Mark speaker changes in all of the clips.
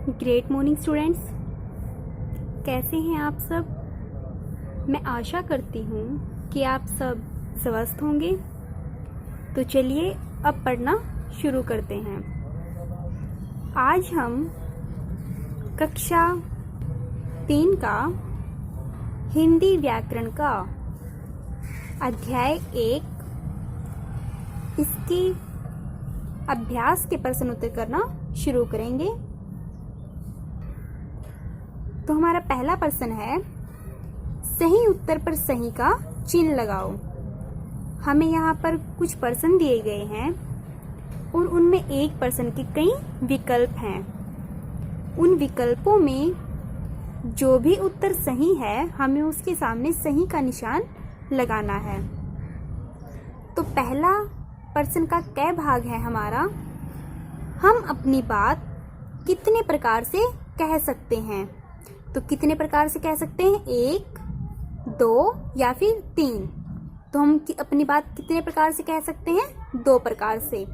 Speaker 1: Great morning students, कैसे हैं आप सब। मैं आशा करती हूँ कि आप सब स्वस्थ होंगे। तो चलिए अब पढ़ना शुरू करते हैं। आज हम कक्षा 3 का हिंदी व्याकरण का अध्याय 1 इसकी अभ्यास के प्रश्न उत्तर करना शुरू करेंगे। तो हमारा पहला प्रश्न है, सही उत्तर पर सही का चिन्ह लगाओ। हमें यहाँ पर कुछ प्रश्न दिए गए हैं और उनमें एक प्रश्न के कई विकल्प हैं। उन विकल्पों में जो भी उत्तर सही है हमें उसके सामने सही का निशान लगाना है। तो पहला प्रश्न का क भाग है हमारा, हम अपनी बात कितने प्रकार से कह सकते हैं। तो कितने प्रकार से कह सकते हैं, 1, 2 या फिर 3। तो हम अपनी बात कितने प्रकार से कह सकते हैं, 2 प्रकार से।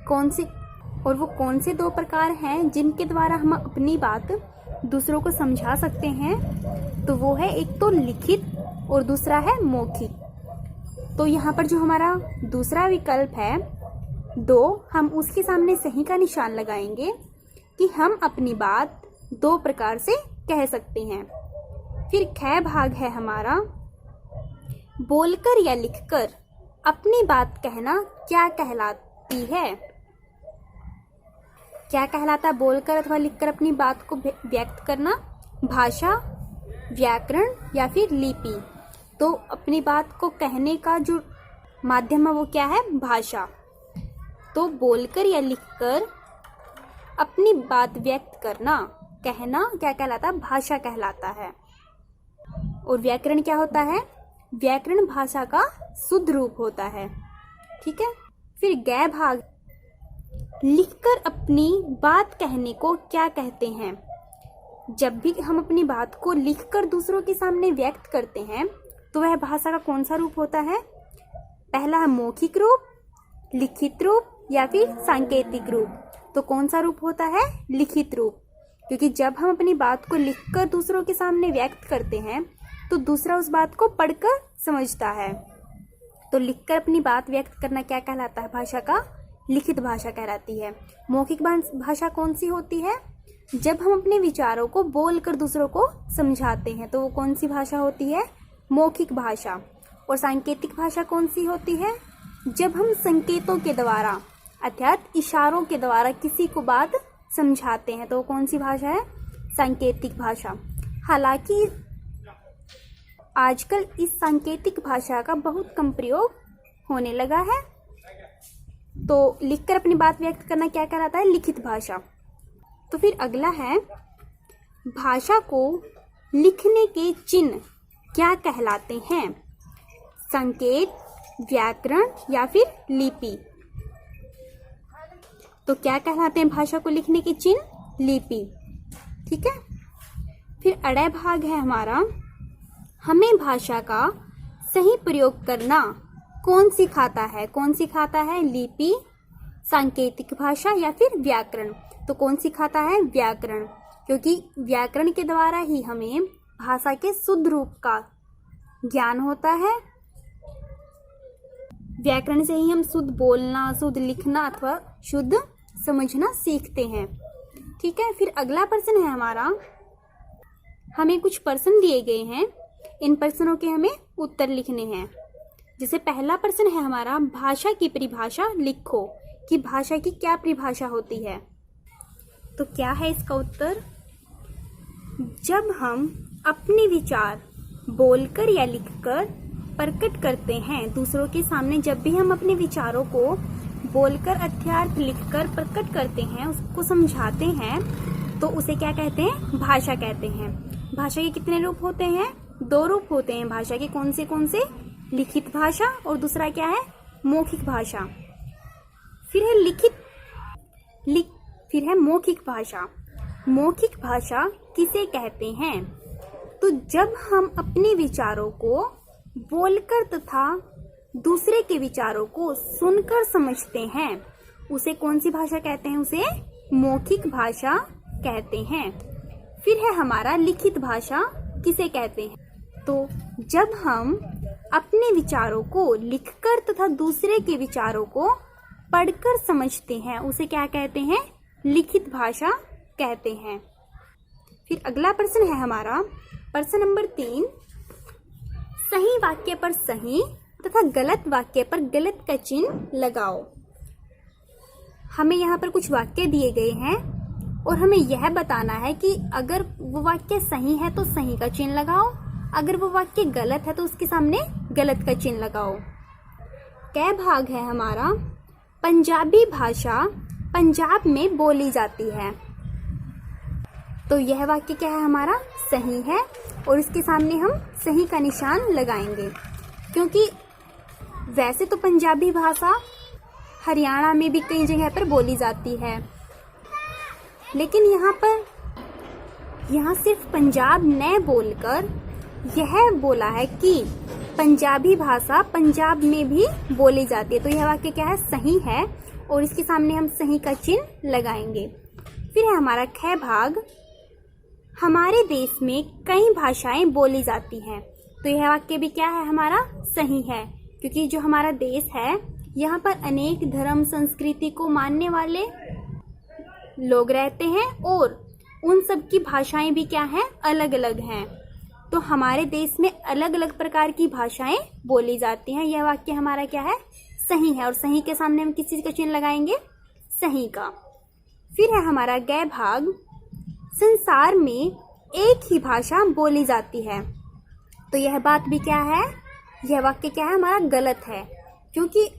Speaker 1: कौन से, और वो कौन से 2 प्रकार हैं जिनके द्वारा हम अपनी बात दूसरों को समझा सकते हैं। तो वो है, एक तो लिखित और दूसरा है मौखिक। तो यहाँ पर जो हमारा दूसरा विकल्प है 2, हम उसके सामने सही का निशान लगाएंगे कि हम अपनी बात 2 प्रकार से कह सकते हैं। फिर ख भाग है हमारा, बोलकर या लिखकर अपनी बात कहना क्या कहलाती है। क्या कहलाता है बोलकर अथवा लिखकर अपनी बात को व्यक्त करना, भाषा, व्याकरण या फिर लिपि। तो अपनी बात को कहने का जो माध्यम है वो क्या है, भाषा। तो बोलकर या लिखकर अपनी बात व्यक्त करना, कहना क्या कहलाता है, भाषा कहलाता है। और व्याकरण क्या होता है, व्याकरण भाषा का शुद्ध रूप होता है। ठीक है। फिर ग भाग, लिखकर अपनी बात कहने को क्या कहते हैं। जब भी हम अपनी बात को लिखकर दूसरों के सामने व्यक्त करते हैं तो वह भाषा का कौन सा रूप होता है। पहला है मौखिक रूप, लिखित रूप या फिर सांकेतिक रूप। तो कौन सा रूप होता है, लिखित रूप। क्योंकि जब हम अपनी बात को लिखकर दूसरों के सामने व्यक्त करते हैं तो दूसरा उस बात को पढ़कर समझता है। तो लिखकर अपनी बात व्यक्त करना क्या कहलाता है, भाषा का लिखित भाषा कहलाती है। मौखिक भाषा कौन सी होती है, जब हम अपने विचारों को बोलकर दूसरों को समझाते हैं तो वो कौन सी भाषा होती है, मौखिक भाषा। और सांकेतिक भाषा कौन सी होती है, जब हम संकेतों के द्वारा अर्थात इशारों के द्वारा किसी को बात समझाते हैं तो वो कौन सी भाषा है, सांकेतिक भाषा। हालांकि आजकल इस सांकेतिक भाषा का बहुत कम प्रयोग होने लगा है। तो लिखकर अपनी बात व्यक्त करना क्या कहलाता है, लिखित भाषा। तो फिर अगला है, भाषा को लिखने के चिन्ह क्या कहलाते हैं। संकेत, व्याकरण या फिर लिपि। तो क्या कहलाते हैं भाषा को लिखने के चिन्ह, लिपि। ठीक है। फिर अड़य भाग है हमारा, हमें भाषा का सही प्रयोग करना कौन सिखाता है। कौन सिखाता है, लिपि, सांकेतिक भाषा या फिर व्याकरण। तो कौन सिखाता है, व्याकरण। क्योंकि व्याकरण के द्वारा ही हमें भाषा के शुद्ध रूप का ज्ञान होता है। व्याकरण से ही हम शुद्ध बोलना, शुद्ध लिखना अथवा शुद्ध समझना सीखते हैं। ठीक है। फिर अगला प्रश्न है हमारा, हमें कुछ प्रश्न दिए गए हैं, इन प्रश्नों के हमें उत्तर लिखने हैं। जैसे पहला प्रश्न है हमारा, भाषा की परिभाषा लिखो कि भाषा की क्या परिभाषा होती है। तो क्या है इसका उत्तर, जब हम अपने विचार बोलकर या लिखकर प्रकट करते हैं दूसरों के सामने, जब भी हम अपने विचारों को बोलकर अर्थात लिखकर प्रकट करते हैं, उसको समझाते हैं, तो उसे क्या कहते हैं, भाषा कहते हैं। भाषा के कितने रूप होते हैं, 2 रूप होते हैं भाषा के। कौन से, लिखित भाषा और दूसरा क्या है, मौखिक भाषा। फिर है मौखिक भाषा। मौखिक भाषा किसे कहते हैं, तो जब हम अपने विचारों को बोलकर तथा दूसरे के विचारों को सुनकर समझते हैं उसे कौन सी भाषा कहते हैं, उसे मौखिक भाषा कहते हैं। फिर है हमारा लिखित भाषा किसे कहते हैं। तो जब हम अपने विचारों को लिखकर तथा दूसरे के विचारों को पढ़कर समझते हैं उसे क्या कहते हैं, लिखित भाषा कहते हैं। फिर अगला प्रश्न है हमारा प्रश्न नंबर 3, सही वाक्य पर सही तथा गलत वाक्य पर गलत का चिन्ह लगाओ। हमें यहाँ पर कुछ वाक्य दिए गए हैं और हमें यह बताना है कि अगर वो वाक्य सही है तो सही का चिन्ह लगाओ, अगर वो वाक्य गलत है तो उसके सामने गलत का चिन्ह लगाओ। क भाग है हमारा, पंजाबी भाषा पंजाब में बोली जाती है। तो यह वाक्य क्या है हमारा, सही है और इसके सामने हम सही का निशान लगाएंगे, क्योंकि वैसे तो पंजाबी भाषा हरियाणा में भी कई जगह पर बोली जाती है, लेकिन यहाँ सिर्फ पंजाब न बोलकर यह बोला है कि पंजाबी भाषा पंजाब में भी बोली जाती है। तो यह वाक्य क्या है, सही है और इसके सामने हम सही का चिन्ह लगाएंगे। फिर है हमारा ख भाग, हमारे देश में कई भाषाएं बोली जाती हैं। तो यह वाक्य भी क्या है हमारा, सही है, क्योंकि जो हमारा देश है यहाँ पर अनेक धर्म संस्कृति को मानने वाले लोग रहते हैं और उन सब की भाषाएं भी क्या हैं, अलग अलग हैं। तो हमारे देश में अलग अलग प्रकार की भाषाएं बोली जाती हैं। यह वाक्य हमारा क्या है, सही है और सही के सामने हम किस चीज का चिन्ह लगाएंगे, सही का। फिर है हमारा ग भाग, संसार में एक ही भाषा बोली जाती है। तो यह बात भी क्या है, यह वाक्य क्या है हमारा, गलत है, क्योंकि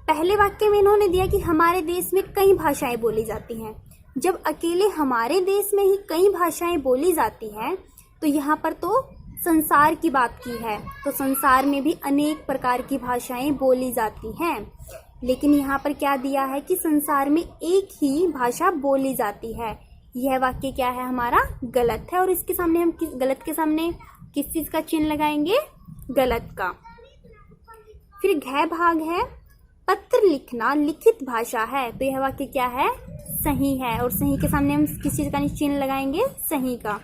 Speaker 1: पहले वाक्य में इन्होंने दिया कि हमारे देश में कई भाषाएं बोली जाती हैं। जब अकेले हमारे देश में ही कई भाषाएं बोली जाती हैं तो यहाँ पर तो संसार की बात की है, तो संसार में भी अनेक प्रकार की भाषाएं बोली जाती हैं। लेकिन यहाँ पर क्या दिया है कि संसार में एक ही भाषा बोली जाती है। यह वाक्य क्या है हमारा, गलत है और इसके सामने हम गलत के सामने किस चीज का चिन्ह लगाएंगे, गलत का। फिर घ भाग है, पत्र लिखना लिखित भाषा है। तो यह वाक्य क्या है, सही है और सही के सामने हम किस चीज का चिन्ह लगाएंगे, सही का,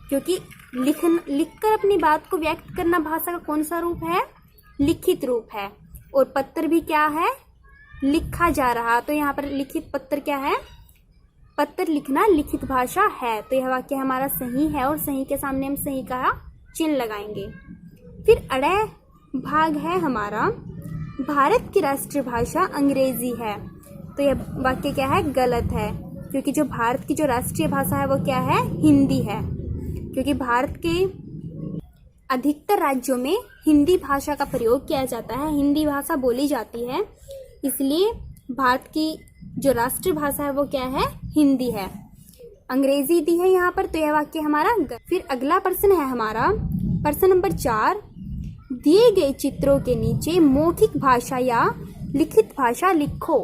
Speaker 1: क्योंकि लिखकर अपनी बात को व्यक्त करना भाषा का कौन सा रूप है, लिखित रूप है। और पत्र भी क्या है, लिखा जा रहा, तो यहाँ पर लिखित पत्र क्या है, पत्र लिखना लिखित भाषा है। तो यह वाक्य हमारा सही है और सही के सामने हम सही का चिन्ह लगाएंगे। फिर अड़े भाग है हमारा, भारत की राष्ट्रीय भाषा अंग्रेजी है। तो यह वाक्य क्या है, गलत है, क्योंकि जो भारत की जो राष्ट्रीय भाषा है वो क्या है, हिंदी है, क्योंकि भारत के अधिकतर राज्यों में हिंदी भाषा का प्रयोग किया जाता है, हिंदी भाषा बोली जाती है, इसलिए भारत की जो राष्ट्रीय भाषा है वो क्या है, हिंदी है। अंग्रेजी दी है यहाँ पर, तो यह वाक्य हमारा। फिर अगला प्रश्न है हमारा प्रश्न नंबर 4, दिए गए चित्रों के नीचे मौखिक भाषा या लिखित भाषा लिखो।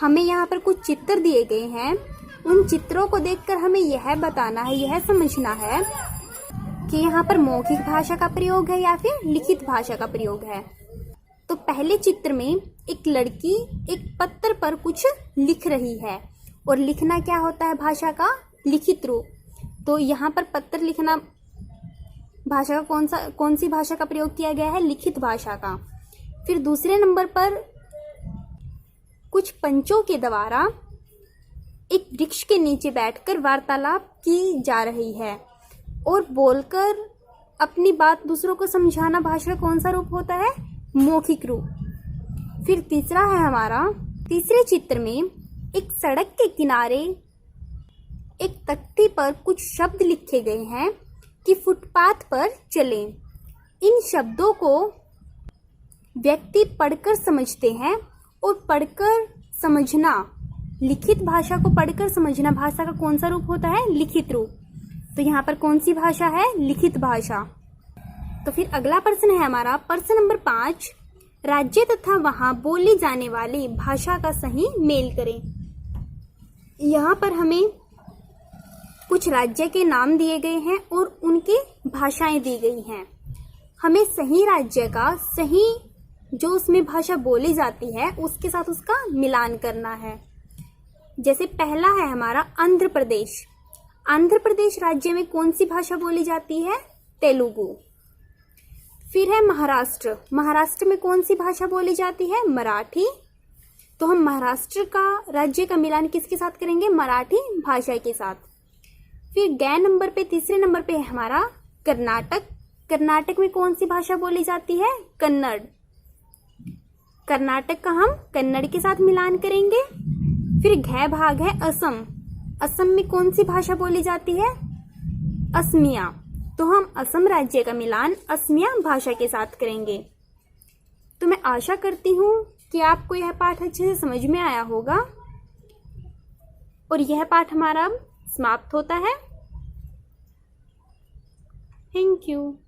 Speaker 1: हमें यहाँ पर कुछ चित्र दिए गए हैं, उन चित्रों को देखकर हमें यह बताना है, यह समझना है कि यहाँ पर मौखिक भाषा का प्रयोग है या फिर लिखित भाषा का प्रयोग है। तो पहले चित्र में एक लड़की एक पत्र पर कुछ लिख रही है, और लिखना क्या होता है भाषा का, लिखित रूप। तो यहाँ पर पत्र लिखना भाषा का कौन सी भाषा का प्रयोग किया गया है, लिखित भाषा का। फिर दूसरे नंबर पर कुछ पंचों के द्वारा एक वृक्ष के नीचे बैठकर वार्तालाप की जा रही है और बोलकर अपनी बात दूसरों को समझाना भाषा का कौन सा रूप होता है, मौखिक रूप। फिर तीसरा है हमारा, तीसरे चित्र में एक सड़क के किनारे एक तख्ती पर कुछ शब्द लिखे गए हैं कि फुटपाथ पर चलें। इन शब्दों को व्यक्ति पढ़कर समझते हैं और पढ़कर समझना, लिखित भाषा को पढ़कर समझना भाषा का कौन सा रूप होता है, लिखित रूप। तो यहाँ पर कौन सी भाषा है, लिखित भाषा। तो फिर अगला प्रश्न है हमारा प्रश्न नंबर 5, राज्य तथा वहां बोली जाने वाली भाषा का सही मेल करें। यहाँ पर हमें कुछ राज्य के नाम दिए गए हैं और उनकी भाषाएं दी गई हैं। हमें सही राज्य का सही जो उसमें भाषा बोली जाती है उसके साथ उसका मिलान करना है। जैसे पहला है हमारा आंध्र प्रदेश। आंध्र प्रदेश राज्य में कौन सी भाषा बोली जाती है? तेलुगु। फिर है महाराष्ट्र। महाराष्ट्र में कौन सी भाषा बोली जाती है? मराठी। तो हम महाराष्ट्र का राज्य का मिलान किसके साथ करेंगे? मराठी भाषा के साथ। फिर गै नंबर पे, तीसरे नंबर पे है हमारा कर्नाटक। कर्नाटक में कौन सी भाषा बोली जाती है? कन्नड़। कर्नाटक का हम कन्नड़ के साथ मिलान करेंगे। फिर घ भाग है असम। असम में कौन सी भाषा बोली जाती है? असमिया। तो हम असम राज्य का मिलान असमिया भाषा के साथ करेंगे। तो मैं आशा करती हूँ कि आपको यह पाठ अच्छे से समझ में आया होगा और यह पाठ हमारा समाप्त होता है। Thank you.